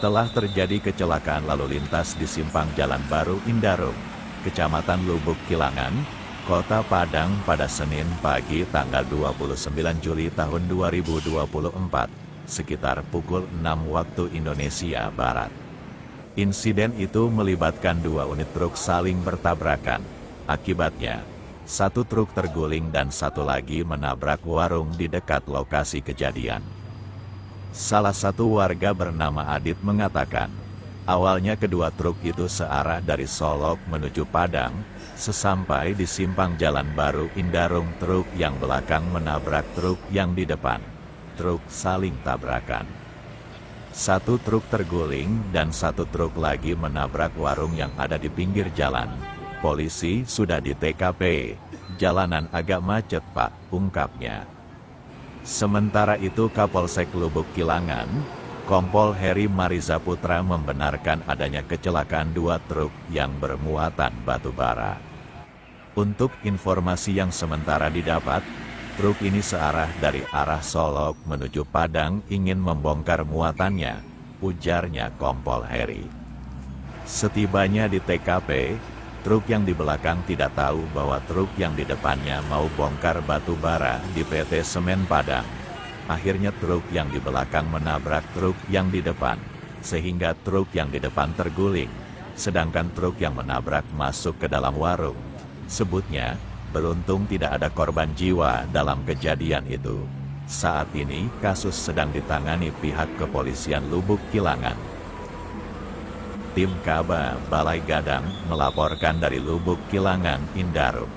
Telah terjadi kecelakaan lalu lintas di simpang Jalan Baru Indarung, Kecamatan Lubuk Kilangan, Kota Padang pada Senin pagi tanggal 29 Juli tahun 2024, sekitar pukul 6 waktu Indonesia Barat. Insiden itu melibatkan dua unit truk saling bertabrakan. Akibatnya, satu truk terguling dan satu lagi menabrak warung di dekat lokasi kejadian. Salah satu warga bernama Adit mengatakan, awalnya kedua truk itu searah dari Solok menuju Padang. Sesampai di simpang Jalan Baru Indarung, truk yang belakang menabrak truk yang di depan. Truk saling tabrakan. Satu truk terguling dan satu truk lagi menabrak warung yang ada di pinggir jalan. Polisi sudah di TKP. Jalanan agak macet, Pak, ungkapnya. Sementara itu Kapolsek Lubuk Kilangan, Kompol Heri Mariza Putra membenarkan adanya kecelakaan dua truk yang bermuatan batu bara. Untuk informasi yang sementara didapat, truk ini searah dari arah Solok menuju Padang ingin membongkar muatannya, ujarnya Kompol Heri. Setibanya di TKP, truk yang di belakang tidak tahu bahwa truk yang di depannya mau bongkar batu bara di PT Semen Padang. Akhirnya truk yang di belakang menabrak truk yang di depan, sehingga truk yang di depan terguling, sedangkan truk yang menabrak masuk ke dalam warung. Sebutnya, beruntung tidak ada korban jiwa dalam kejadian itu. Saat ini, kasus sedang ditangani pihak kepolisian Lubuk Kilangan. Tim Kaba Balai Gadang melaporkan dari Lubuk Kilangan, Indarung.